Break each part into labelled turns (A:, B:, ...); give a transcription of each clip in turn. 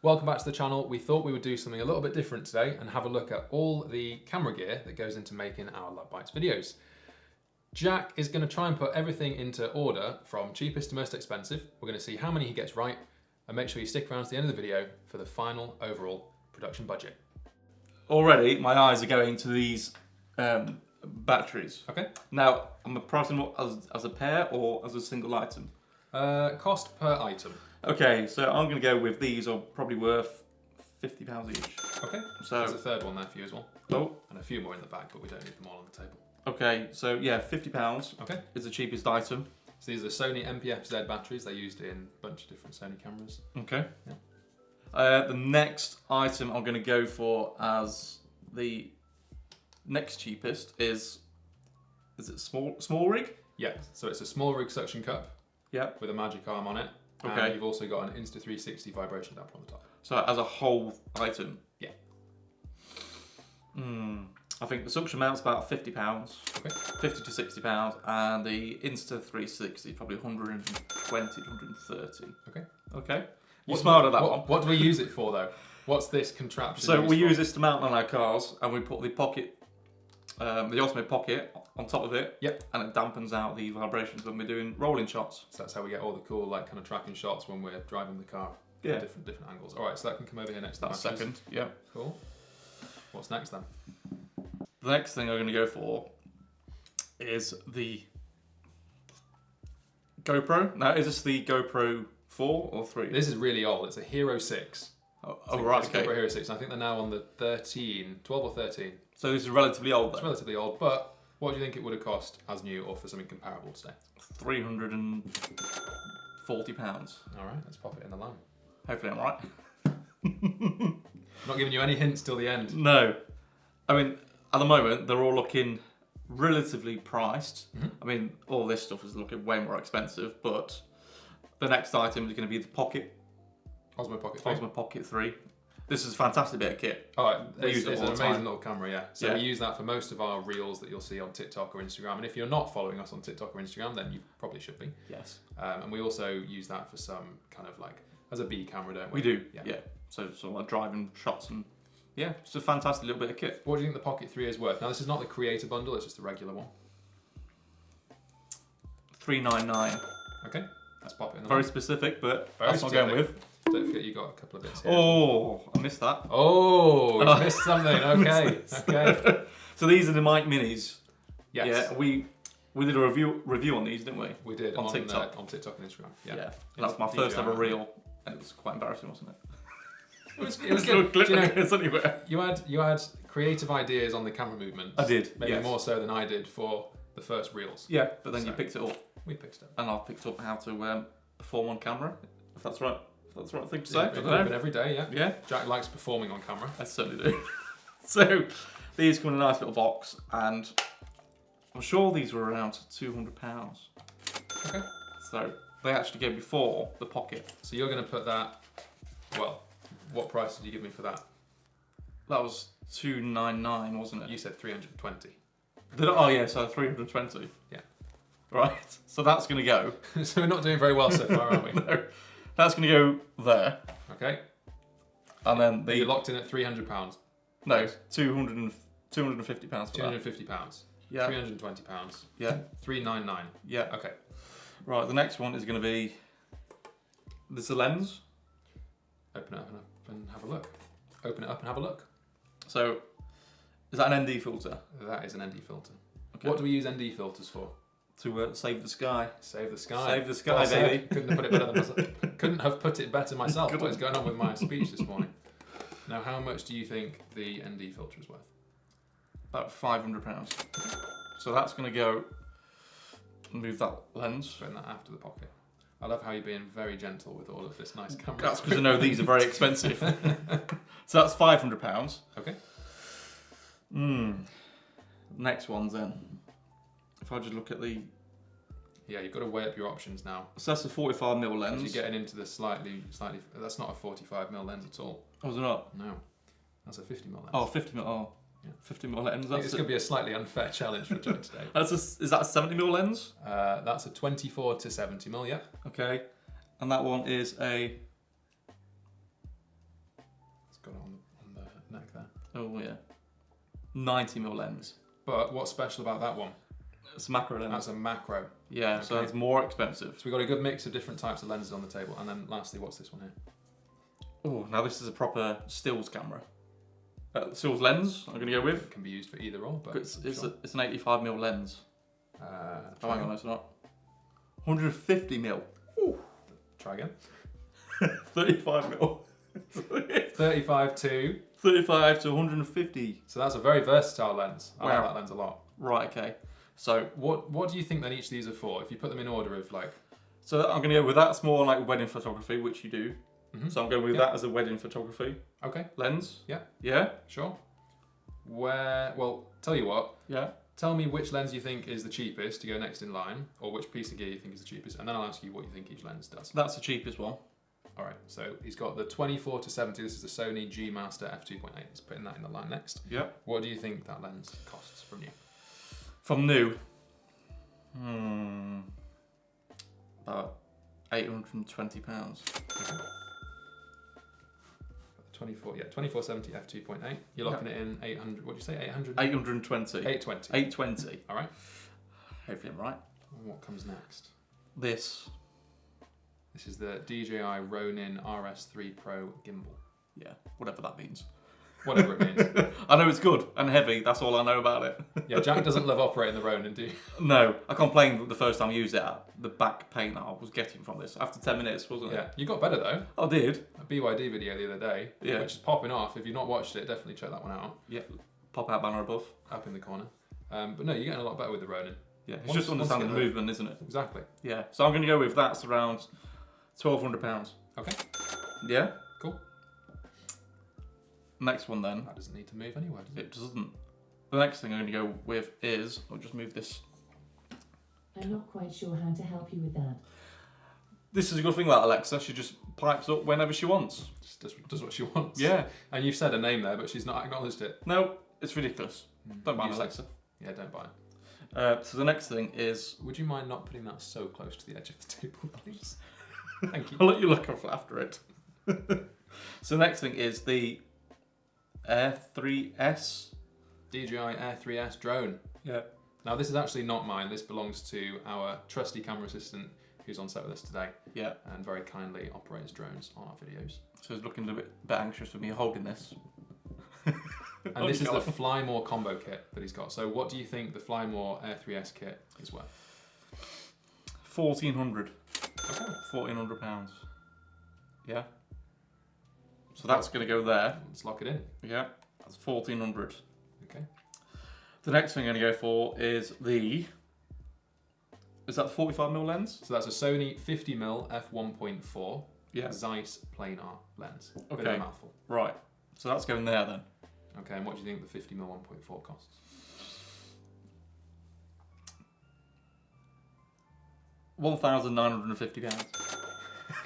A: Welcome back to the channel. We thought we would do something a little bit different today and have a look at all the camera gear that goes into making our LadBytes videos. Jack is going to try and put everything into order from cheapest to most expensive. We're going to see how many he gets right and make sure you stick around to the end of the video for the final overall production budget.
B: Already, my eyes are going to these batteries.
A: Okay.
B: Now, I'm pricing them as a pair or as a single item?
A: Cost per item.
B: Okay, so I'm going to go with these are probably worth £50 each.
A: Okay,
B: so
A: there's a third one there for you as well.
B: Oh.
A: And a few more in the bag, but we don't need them all on the table.
B: Okay, so yeah, £50
A: okay.
B: is the cheapest item. So
A: these are Sony MPF-Z batteries. They're used in a bunch of different Sony cameras.
B: Okay.
A: Yeah.
B: The next item I'm going to go for as the next cheapest is it SmallRig?
A: Yeah, so it's a SmallRig suction cup.
B: Yeah. With
A: a magic arm on it.
B: Okay.
A: And you've also got an Insta360 vibration damper on the top.
B: So as a whole item?
A: Yeah.
B: I think the suction mount's about £50.
A: Okay.
B: 50 to £60, and the Insta360 is probably 120, 130.
A: Okay.
B: Okay. You smiled at that one.
A: What do we use it for though? What's this contraption?
B: So we use this to mount on our cars, and we put the Pocket, the Osmo Pocket, on top of it.
A: Yep.
B: And it dampens out the vibrations when we're doing rolling shots.
A: So that's how we get all the cool, like, kind of tracking shots when we're driving the car.
B: Yeah.
A: Different angles. All right, so that can come over here next to the
B: That's second. Yeah.
A: Cool. What's next then?
B: The next thing I'm going to go for is the GoPro. Now, is this the GoPro 4 or 3?
A: This is really old. It's a Hero 6.
B: Oh right, okay.
A: GoPro Hero 6. And I think they're now on the 12 or 13.
B: So this is relatively old then?
A: It's relatively old, but what do you think it would have cost as new or for something comparable today?
B: £340.
A: All right, let's pop it in the line.
B: Hopefully I'm right.
A: Not giving you any hints till the end.
B: No. I mean, at the moment, they're all looking relatively priced.
A: Mm-hmm.
B: I mean, all this stuff is looking way more expensive, but the next item is going to be the Pocket.
A: Osmo Pocket 3.
B: Osmo Pocket 3. This is a fantastic bit of kit.
A: Oh, it's
B: an
A: amazing little camera, yeah. So we use that for most of our reels that you'll see on TikTok or Instagram. And if you're not following us on TikTok or Instagram, then you probably should be.
B: Yes.
A: And we also use that for some kind of like, as a B camera, don't we?
B: We do, yeah. So like driving shots and yeah, it's a fantastic little bit of kit.
A: What do you think the Pocket 3 is worth? Now this is not the creator bundle, it's just the regular one.
B: $399.
A: Okay, let's pop it in the
B: Very
A: line.
B: specific, but that's what I'm going with.
A: Don't forget you got a couple of bits here.
B: Oh, I missed that.
A: Oh, you missed something. Okay, okay.
B: So these are the Mic Minis.
A: Yes.
B: Yeah, we did a review on these, didn't we?
A: We did
B: on TikTok.
A: On TikTok and Instagram. Yeah.
B: Yeah. And that's my first ever reel, and it was quite embarrassing, wasn't it?
A: It was good.
B: Do you know, anywhere.
A: You had creative ideas on the camera movements.
B: I did.
A: Maybe
B: yes.
A: more so than I did for the first reels.
B: Yeah, but then you picked it up.
A: We picked it up.
B: And I picked up how to perform on camera, if that's right. If that's the right thing to say.
A: I don't know. Every day, yeah.
B: Yeah.
A: Jack likes performing on camera.
B: I certainly do. So these come in a nice little box, and I'm sure these were around £200.
A: Okay.
B: So they actually go before the Pocket.
A: So you're going to put that. Well, what price did you give me for that?
B: That was $299, wasn't it?
A: You said 320.
B: Did I? Oh yeah, so 320.
A: Yeah.
B: Right. So that's going to go.
A: So we're not doing very well so far, are we?
B: No. That's going to go there.
A: Okay.
B: And then the...
A: You're locked in at £300.
B: No, £250 for
A: £250.
B: that. Yeah.
A: £320.
B: Yeah.
A: $399.
B: Yeah.
A: Okay.
B: Right, the next one is going to be... This is a lens.
A: Open it up and have a look. Open it up and have a look.
B: So, is that an ND filter?
A: That is an ND filter. Okay.
B: Okay.
A: What do we use ND filters for?
B: To save the sky.
A: Save the sky.
B: Save the sky, baby.
A: Couldn't have put it better than myself. Couldn't have put it better myself. What is going on with my speech this morning? Now, how much do you think the ND filter is worth?
B: About £500. So that's going to go... Move that lens.
A: Putting that after the Pocket. I love how you're being very gentle with all of this nice camera.
B: That's because I know these are very expensive. So that's £500.
A: Okay.
B: Next one's then. If I just look at the...
A: Yeah, you've got to weigh up your options now.
B: So that's a 45mm lens.
A: You're getting into the slightly... That's not a 45mm lens at all.
B: Oh, is it not?
A: No. That's a 50mm lens.
B: Oh, 50mm. Oh. Yeah. 50mm lens.
A: I think this could be a slightly unfair challenge for Jack today.
B: Is that a 70mm lens?
A: That's a 24 to 70mm, yeah.
B: Okay. And that one is a
A: got it on the neck there.
B: Oh yeah. 90mm lens.
A: But what's special about that one?
B: It's a macro lens.
A: That's a macro.
B: Yeah, okay. So it's more expensive.
A: So we've got a good mix of different types of lenses on the table. And then lastly, what's this one here?
B: Oh, now this is a proper stills camera. Stills lens, I'm going to go with.
A: It can be used for either or, but
B: it's an 85mm lens. Oh, hang on, it's not. 150mm.
A: Ooh. Try again.
B: 35mm.
A: 35 to
B: 150.
A: So that's a very versatile lens. I like that lens a lot.
B: Right, okay. So
A: what do you think then each of these are for? If you put them in order of like...
B: So I'm going to go with that's more like wedding photography, which you do.
A: Mm-hmm.
B: So I'm going with that as a wedding photography.
A: Okay.
B: Lens.
A: Yeah.
B: Yeah?
A: Sure. Well, tell you what.
B: Yeah.
A: Tell me which lens you think is the cheapest to go next in line, or which piece of gear you think is the cheapest, and then I'll ask you what you think each lens does.
B: That's the cheapest one.
A: All right, so he's got the 24 to 70. This is the Sony G Master f2.8. He's putting that in the line next.
B: Yeah.
A: What do you think that lens costs from you?
B: From new? About £820.
A: Okay. 2470 f2.8. You're locking it in 800. What did you say? 800.
B: 820.
A: 820.
B: 820.
A: All right.
B: Hopefully I'm right.
A: And what comes next?
B: This.
A: This is the DJI RS3 Pro Gimbal.
B: Yeah, whatever that means.
A: Whatever it means.
B: I know it's good and heavy, that's all I know about it.
A: Yeah, Jack doesn't love operating the Ronin, do you?
B: No, I complained the first time I used it, the back pain I was getting from this. After 10 minutes, wasn't it?
A: Yeah, you got better though.
B: I did.
A: A BYD video the other day, which is popping off. If you've not watched it, definitely check that one out.
B: Yeah, pop out banner above.
A: Up in the corner. But no, you're getting a lot better with the Ronin.
B: Yeah, it's just understanding the movement, isn't it?
A: Exactly.
B: Yeah, so I'm going to go with that's around £1,200.
A: Okay.
B: Yeah?
A: Cool.
B: Next one then.
A: That doesn't need to move anywhere, does it?
B: It doesn't. The next thing I'm going to go with is, I'll just move this.
C: I'm not quite sure how to help you with that.
B: This is a good thing about Alexa. She just pipes up whenever she wants.
A: Just does what she wants.
B: Yeah.
A: And you've said her name there, but she's not acknowledged it.
B: No, it's ridiculous. Don't buy an Alexa.
A: Yeah, don't buy it.
B: So the next thing is...
A: Would you mind not putting that so close to the edge of the table, please? Thank you.
B: I'll let you look after it. So the next thing is the Air 3S.
A: DJI Air 3S drone.
B: Yeah.
A: Now this is actually not mine. This belongs to our trusty camera assistant who's on set with us today.
B: Yeah.
A: And very kindly operates drones on our videos.
B: So he's looking a bit anxious with me holding this.
A: And this is the Fly More combo kit that he's got. So what do you think the Fly More Air 3S kit is worth?
B: £1,400.
A: Okay.
B: £1,400. Yeah. So that's going to go there.
A: Let's lock it in.
B: Yeah. That's 1,400.
A: Okay.
B: The next thing I'm going to go for is the... Is that the 45mm lens?
A: So that's a Sony 50mm f1.4 Zeiss planar lens.
B: Okay.
A: Bit of a mouthful.
B: Right. So that's going there then.
A: Okay, and what do you think the 50mm 1.4 costs?
B: £1,950.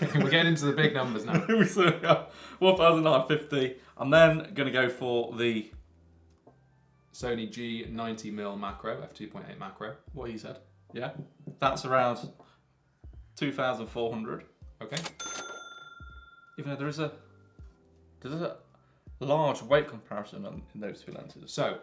A: Okay, we're getting into the big numbers now.
B: We still got 1,950. I'm then going to go for the
A: Sony G90mm macro, f2.8 macro.
B: what you said. Yeah, that's around 2,400.
A: Okay.
B: Even though there's a large weight comparison in those two lenses.
A: So,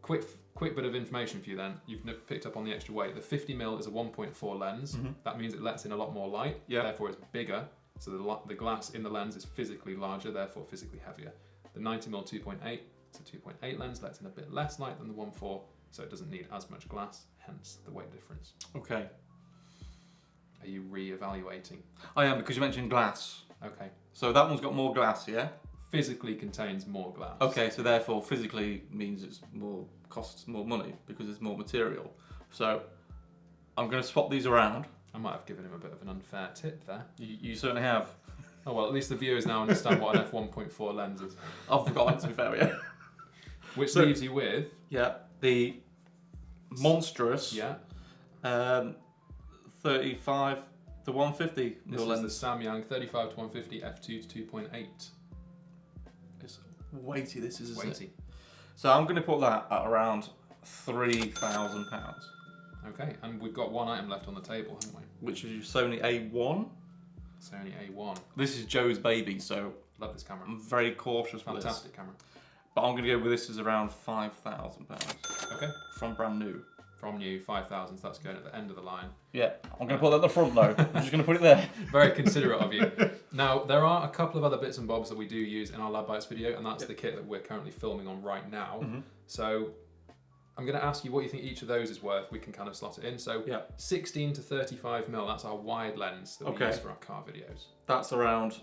A: quick bit of information for you then. You've picked up on the extra weight. The 50mm is a 1.4 lens.
B: Mm-hmm.
A: That means it lets in a lot more light.
B: Yeah.
A: Therefore, it's bigger. So the glass in the lens is physically larger, therefore physically heavier. The 90mm 2.8, it's a 2.8 lens, lets in a bit less light than the 1.4, so it doesn't need as much glass, hence the weight difference.
B: Okay.
A: Are you re-evaluating?
B: I am, because you mentioned glass.
A: Okay.
B: So that one's got more glass, yeah?
A: Physically contains more glass.
B: Okay, so therefore physically means it's more, costs more money because it's more material. So I'm going to swap these around.
A: I might have given him a bit of an unfair tip there.
B: You certainly have.
A: Oh well, at least the viewers now understand what an f1.4 lens is.
B: I've forgotten, to be fair, yeah.
A: Which leaves you with...
B: Yeah, the monstrous 35 to 150
A: This
B: lens.
A: is the Samyang 35 to 150 f2 to 2.8.
B: It's weighty, this is, isn't
A: Weighty.
B: it? So I'm going to put that at around £3,000.
A: Okay, and we've got one item left on the table, haven't we?
B: Which is your Sony A1.
A: Sony A1.
B: This is Joe's baby, so
A: Love this camera.
B: I'm very cautious with this.
A: Fantastic camera.
B: But I'm going to go with this as around £5,000.
A: Okay.
B: From brand new.
A: From new, 5,000, so that's going at the end of the line.
B: Yeah, I'm going to put that at the front though. I'm just going to put it there.
A: Very considerate of you. Now, there are a couple of other bits and bobs that we do use in our LadBytes video, and that's the kit that we're currently filming on right now. So I'm going to ask you what you think each of those is worth. We can kind of slot it in. So 16 to 35mm, that's our wide lens that we use for our car videos.
B: That's around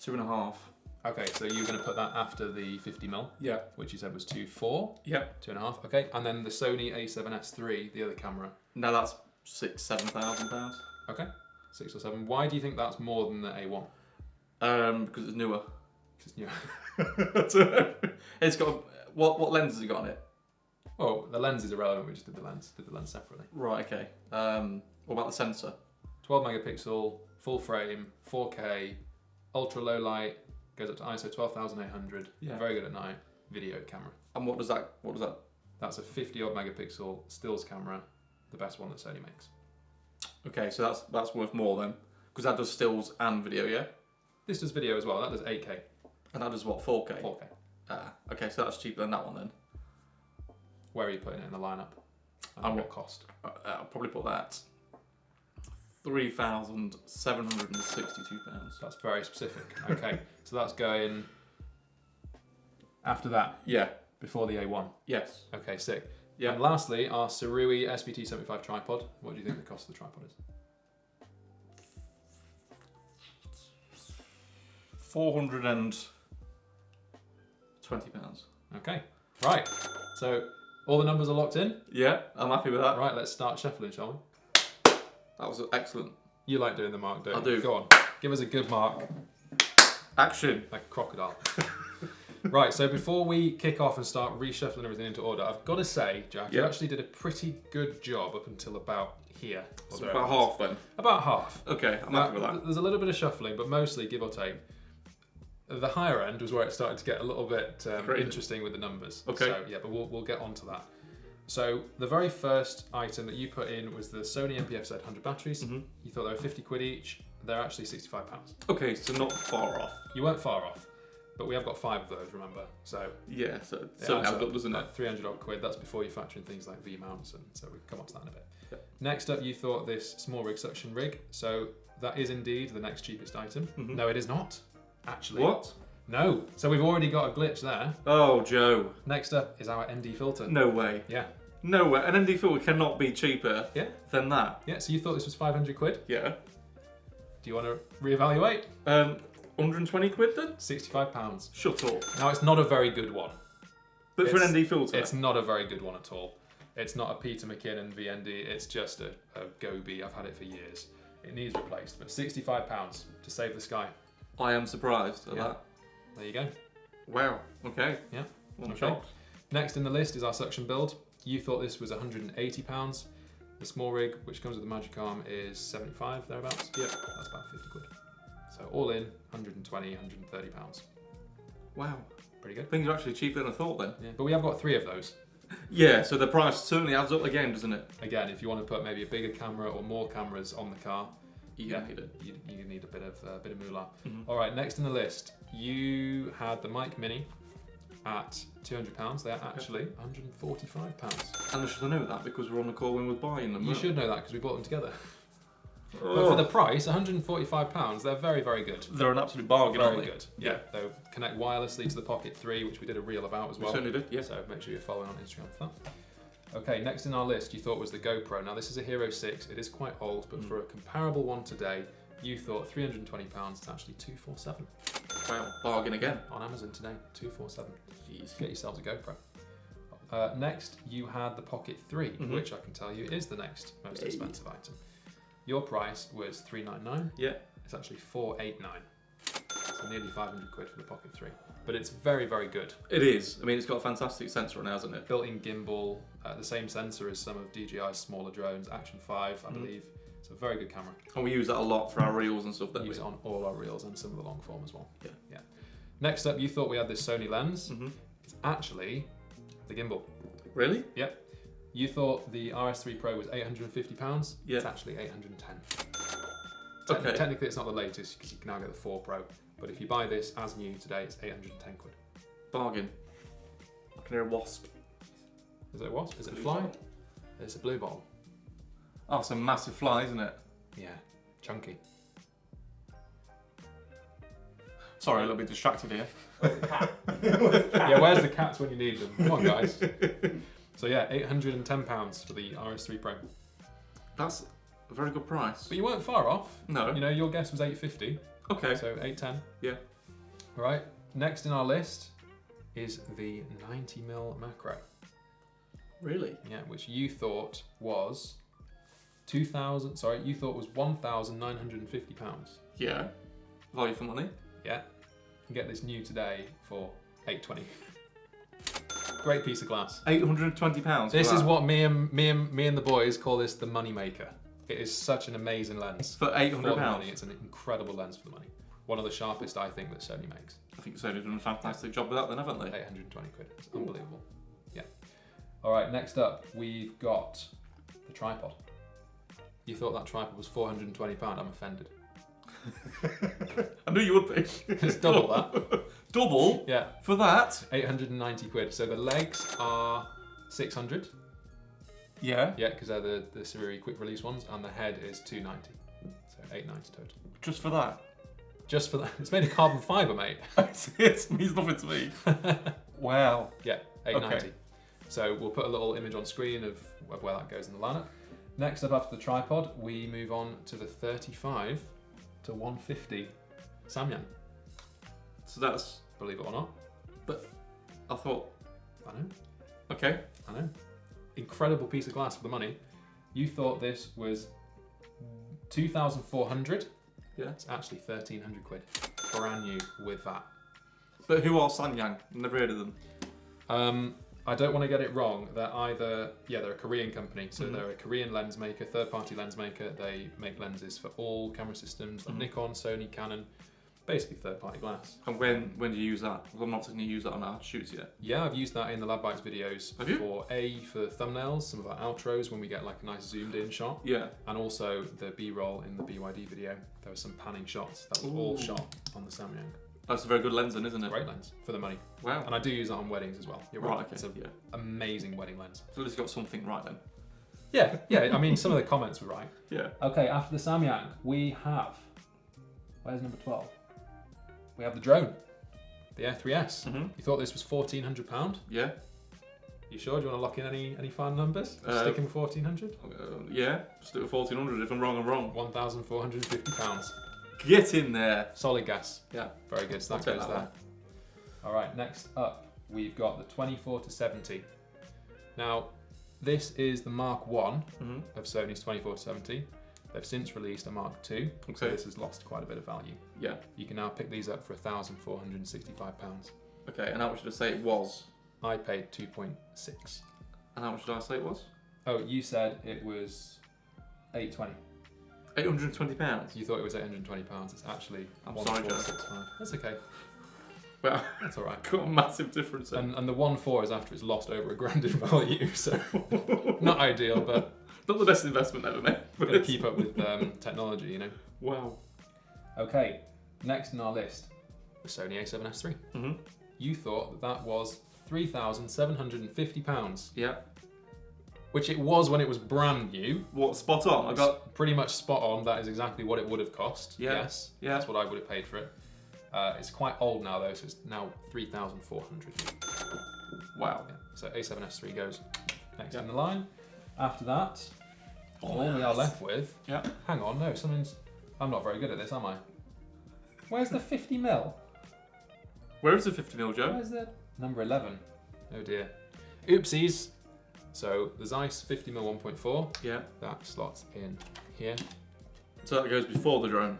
B: 2.5.
A: Okay, so you're going to put that after the 50mm, which you said was 2.4. 2.5. Okay, and then the Sony A7S III, the other camera.
B: No, that's £6,000-7,000.
A: Okay, 6 or 7. Why do you think that's more than the A1?
B: Because it's newer.
A: Because it's newer.
B: It's got what lens has it got on it?
A: Well, the lens is irrelevant. We just did the lens separately.
B: Right. Okay. What about the sensor?
A: 12 megapixel, full frame, 4K, ultra low light. Goes up to ISO 12,800. Very good at night. Video camera.
B: And what does that?
A: That's a 50 odd megapixel stills camera, the best one that Sony makes.
B: Okay, so that's worth more then, because that does stills and video, yeah.
A: This does video as well. That does 8K.
B: And that does what? 4K.
A: 4K.
B: Okay, so that's cheaper than that one then.
A: Where are you putting it in the lineup? And what cost?
B: I'll probably put that £3,762.
A: That's very specific. Okay, so that's going after that.
B: Yeah.
A: Before the A1.
B: Yes.
A: Okay, sick.
B: Yeah.
A: And lastly, our SIRUI SPT75 tripod. What do you think the cost of the tripod is?
B: £420.
A: Okay. Right. So all the numbers are locked in.
B: Yeah, I'm happy with that.
A: Right, let's start shuffling, shall we?
B: That was excellent.
A: You like doing the mark, don't you?
B: I do.
A: Go on. Give us a good mark.
B: Action.
A: Like a crocodile. Right, so before we kick off and start reshuffling everything into order, I've got to say, Jack, you actually did a pretty good job up until about here.
B: So about half then?
A: About half.
B: Okay, I'm happy with that.
A: There's a little bit of shuffling, but mostly, give or take. The higher end was where it started to get a little bit interesting with the numbers.
B: Okay.
A: So, yeah, but we'll get onto that. So the very first item that you put in was the Sony MPF Z100 batteries. You thought they were 50 quid each. They're actually £65.
B: Okay, so not far off.
A: You weren't far off, but we have got 5 of those, remember? So
B: yeah, so it certainly adds up, doesn't it?
A: 300 odd quid. That's before you factor in things like V mounts, and so we can come on to that in a bit.
B: Yep.
A: Next up, you thought this SmallRig suction rig. So that is indeed the next cheapest item. No, it is not. Actually.
B: What?
A: No. So we've already got a glitch there.
B: Oh, Joe.
A: Next up is our ND filter.
B: No way.
A: Yeah.
B: No way. An ND filter cannot be cheaper than that.
A: Yeah, so you thought this was 500 quid?
B: Yeah.
A: Do you want to reevaluate?
B: 120 quid then?
A: £65.
B: Shut up.
A: Now, it's not a very good one.
B: But for an ND filter?
A: It's not a very good one at all. It's not a Peter McKinnon VND. It's just a Gobi. I've had it for years. It needs replaced, but £65 to save the sky.
B: I am surprised at that.
A: There you go.
B: Wow. Okay.
A: Yeah.
B: I'm shocked.
A: Next in the list is our suction build. You thought this was £180. The SmallRig, which comes with the Magic Arm, is 75 thereabouts.
B: Yeah.
A: That's about 50 quid. So all in, 120, 130 pounds.
B: Wow.
A: Pretty good.
B: Things are actually cheaper than I thought then.
A: Yeah, but we have got 3 of those.
B: Yeah, so the price certainly adds up again, doesn't it?
A: Again, if you want to put maybe a bigger camera or more cameras on the car,
B: you need it.
A: You need a bit of moolah. All right, next in the list, you had the Mic Mini at £200. They're actually £145.
B: And I should have known that because we're on the call when we're buying them.
A: You should know that because we bought them together.
B: Oh.
A: But for the price, £145, they're very, very good.
B: They're an absolute bargain, aren't they?
A: Very good. Yeah, they'll connect wirelessly to the Pocket 3, which we did a reel about as well.
B: We certainly did, yeah.
A: So make sure you're following on Instagram for that. Okay, next in our list, you thought was the GoPro. Now this is a Hero 6. It is quite old, but for a comparable one today, you thought £320. It's actually £247.
B: Wow, bargain again.
A: On Amazon today, £247.
B: Jeez.
A: Get yourselves a GoPro. Next, you had the Pocket 3, which I can tell you is the next most expensive item. Your price was $399.
B: Yeah.
A: It's actually $489. So nearly 500 quid for the Pocket 3. But it's very, very good.
B: It is. I mean, it's got a fantastic sensor on it, hasn't it?
A: Built-in gimbal, the same sensor as some of DJI's smaller drones, Action 5, I believe. It's a very good camera.
B: And we use that a lot for our reels and stuff, don't we?
A: Use it on all our reels and some of the long form as well.
B: Yeah.
A: Next up, you thought we had this Sony lens. It's actually the gimbal.
B: Really?
A: Yep. You thought the RS3 Pro was £850.
B: Yeah.
A: It's actually $810. Technically, it's not the latest because you can now get the 4 Pro. But if you buy this as new today, it's 810 quid.
B: Bargain. I can hear a wasp.
A: Is it a wasp? Is it a
B: Blue
A: fly?
B: bottle.
A: It's a blue bottle.
B: Oh, it's a massive fly, isn't it?
A: Yeah, chunky.
B: Sorry, a little bit distracted here.
A: Yeah, where's the cats when you need them? Come on, guys. So yeah, £810 for the RS3 Pro.
B: That's a very good price.
A: But you weren't far off.
B: No.
A: You know, your guess was 850.
B: Okay.
A: So 810.
B: Yeah.
A: All right. Next in our list is the 90mm macro.
B: Really?
A: Yeah, which you thought was £1,950.
B: Yeah. Value for money.
A: Yeah. You can get this new today for $820. Great piece of glass.
B: £820.
A: This is what me and the boys call this the money maker. It is such an amazing lens.
B: For £800.
A: It's an incredible lens for the money. One of the sharpest I think that Sony makes.
B: I think Sony's done a fantastic job with that then, haven't they?
A: 820 quid. It's unbelievable. Yeah. All right, next up we've got the tripod. You thought that tripod was £420. I'm offended.
B: I knew you would be.
A: It's double that.
B: Double?
A: Yeah.
B: For that?
A: 890 quid. So the legs are 600.
B: Yeah.
A: Yeah, because they're the SIRUI quick release ones, and the head is 290. So 890 total.
B: Just for that?
A: Just for that. It's made of carbon fibre, mate.
B: It means nothing to me. Wow.
A: Yeah, 890.
B: Okay.
A: So we'll put a little image on screen of where that goes in the lineup. Next up after the tripod, we move on to the 35 to 150 Samyang.
B: So that's...
A: Believe it or not.
B: But I thought...
A: I know.
B: Okay.
A: I know. Incredible piece of glass for the money. You thought this was 2,400.
B: Yeah.
A: It's actually 1,300 quid. Brand new with that.
B: But who are Samyang? Never heard of them.
A: I don't want to get it wrong. They're either, they're a Korean company. So they're a Korean lens maker, third-party lens maker. They make lenses for all camera systems, like Nikon, Sony, Canon, basically third-party glass.
B: And when do you use that? Well, I'm not going to use that on our shoots yet.
A: Yeah, I've used that in the LadBytes videos.
B: Have you?
A: For thumbnails, some of our outros when we get like a nice zoomed-in shot.
B: Yeah.
A: And also the B-roll in the BYD video. There were some panning shots. That was all shot on the Samyang.
B: That's a very good lens then, isn't it?
A: Great lens for the money.
B: Wow.
A: And I do use that on weddings as well. You're right.
B: Okay.
A: It's an amazing wedding lens.
B: So at least got something right then.
A: Yeah. I mean, some of the comments were right.
B: Yeah.
A: Okay, after the Samyang, we have... Where's number 12? We have the drone. The Air 3S.
B: Mm-hmm.
A: You thought this was £1,400?
B: Yeah.
A: You sure? Do you want to lock in any fine numbers? Sticking with 1,400?
B: Yeah. Stick with 1,400. If I'm wrong, I'm wrong.
A: £1,450.
B: Get in there.
A: Solid gas.
B: Yeah.
A: Very good. So that goes there. All right. Next up, we've got the 24 to 70. Now, this is the Mark 1 of Sony's 24 to 70. They've since released a Mark II, so this has lost quite a bit of value.
B: Yeah.
A: You can now pick these up for £1,465.
B: Okay, and how much did I say it was?
A: I paid 2.6.
B: And how much did I say it was?
A: Oh, you said it was 820.
B: £820.
A: You thought it was £820. It's actually
B: I'm sorry, Joe.
A: 1,465. That's okay.
B: Well,
A: That's all right.
B: got a massive difference then.
A: And the 1.4 is after it's lost over £1,000 in value, so not ideal, but
B: not the best investment ever made.
A: got to keep up with technology, you know.
B: Wow.
A: Okay, next on our list, the Sony A7S III. You thought that was £3,750.
B: Yeah.
A: Which it was when it was brand new.
B: What, spot on? I got
A: pretty much spot on. That is exactly what it would have cost.
B: Yeah.
A: Yes.
B: Yeah.
A: That's what I would have paid for it. It's quite old now though, so it's now 3,400.
B: wow.
A: Yeah. So A7S III goes next in the line. After that, all we are left with.
B: Yeah.
A: Hang on, no, I'm not very good at this, am I? Where's the 50mm?
B: Where is the 50mm, Joe?
A: Where's the number 11? Oh dear. Oopsies. So the Zeiss 50mm 1.4.
B: Yeah.
A: That slots in here.
B: So that goes before the drone.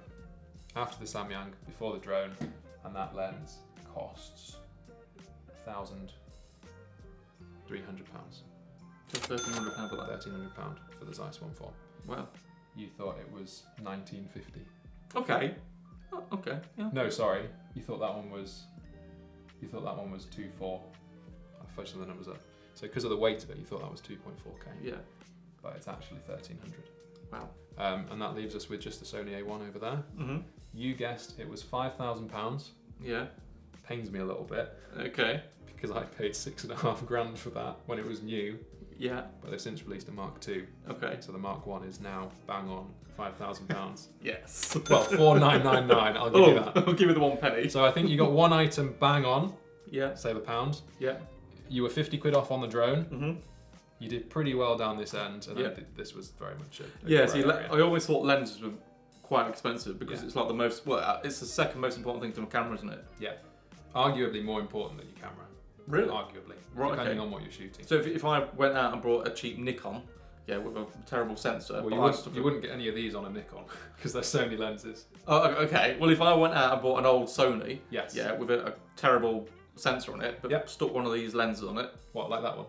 A: After the Samyang, before the drone, and that lens costs £1,300.
B: So £1,300 for that.
A: £1,300 for the Zeiss 1.4.
B: Wow.
A: You thought it was £1,950.
B: Okay. Oh, okay. Yeah.
A: No, sorry. You thought that one was 2.4. I fudged some of the numbers up. So because of the weight of it, you thought that was 2.4K.
B: Yeah.
A: But it's actually 1,300.
B: Wow.
A: And that leaves us with just the Sony A1 over there.
B: Mm-hmm.
A: You guessed it was £5,000.
B: Yeah.
A: Pains me a little bit
B: Okay.
A: because I paid £6,500 for that when it was new,
B: Yeah.
A: but they've since released a Mark II.
B: Okay.
A: So the Mark 1 is now bang on £5,000.
B: Yes.
A: Well, 4,999. I'll give you that.
B: I'll give you the 1 penny.
A: So I think you got one item bang on,
B: Yeah.
A: save £1.
B: Yeah.
A: You were 50 quid off on the drone.
B: Mm-hmm.
A: You did pretty well down this end, and
B: Yeah.
A: this was very much a
B: Yeah.
A: grey
B: See,
A: area.
B: I always thought lenses were quite expensive because
A: Yeah.
B: it's like the most. Well, it's the second most important thing to a camera, isn't it?
A: Yeah, arguably more important than your camera.
B: Really?
A: Arguably,
B: Right,
A: depending
B: okay.
A: on what you're shooting.
B: So if I went out and brought a cheap Nikon, yeah, with a terrible sensor,
A: Well,
B: but
A: you wouldn't get any of these on a Nikon because they're Sony lenses.
B: Oh, okay. Well, if I went out and bought an old Sony,
A: Yes.
B: yeah, with a terrible sensor on it, but
A: Yep.
B: stuck one of these lenses on it,
A: What, like that one?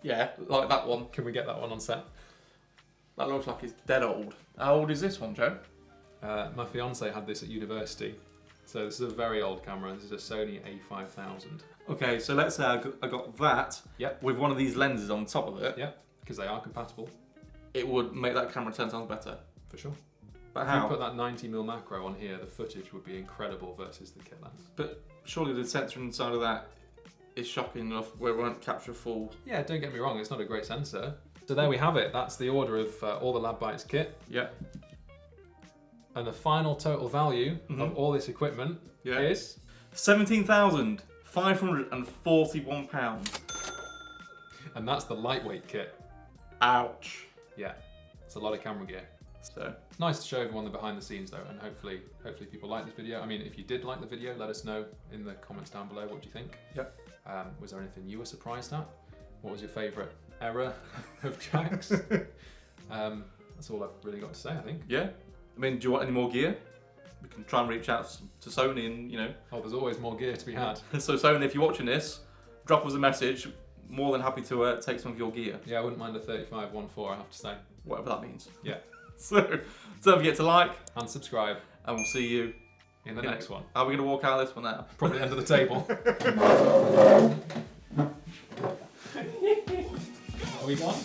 B: yeah, like that one.
A: Can we get that one on set?
B: That looks like it's dead old. How old is this one, Joe?
A: My fiance had this at university, so this is a very old camera. This is a Sony A5000.
B: Okay, so let's say I got that
A: Yep.
B: with one of these lenses on top of it.
A: Yeah, because they are compatible
B: It would make that camera 10 times better.
A: for sure.
B: But
A: If
B: how?
A: you put that 90mm macro on here, the footage would be incredible versus the kit lens.
B: But surely the sensor inside of that is shocking enough where it won't capture full.
A: Yeah, don't get me wrong, it's not a great sensor. So there we have it. That's the order of all the LadBytes kit.
B: Yeah.
A: And the final total value
B: Mhm.
A: of all this equipment
B: Yeah.
A: is...
B: £17,541.
A: And that's the lightweight kit.
B: Ouch.
A: Yeah, it's a lot of camera gear.
B: So,
A: It's nice to show everyone the behind the scenes though, and hopefully people like this video. I mean, if you did like the video, let us know in the comments down below. What do you think?
B: Yep.
A: Was there anything you were surprised at? What was your favourite error of Jack's? That's all I've really got to say, I think.
B: yeah. I mean, do you want any more gear? We can try and reach out to Sony and,
A: Oh, there's always more gear to be had.
B: So Sony, if you're watching this, drop us a message. More than happy to take some of your gear,
A: Yeah, I wouldn't mind a 35-1.4, I have to say.
B: whatever that means.
A: Yeah.
B: So, don't forget to like,
A: And subscribe
B: and we'll see you
A: in the
B: Yeah.
A: next one.
B: Are we going to walk out of this one now?
A: Probably under the table. Are we gone?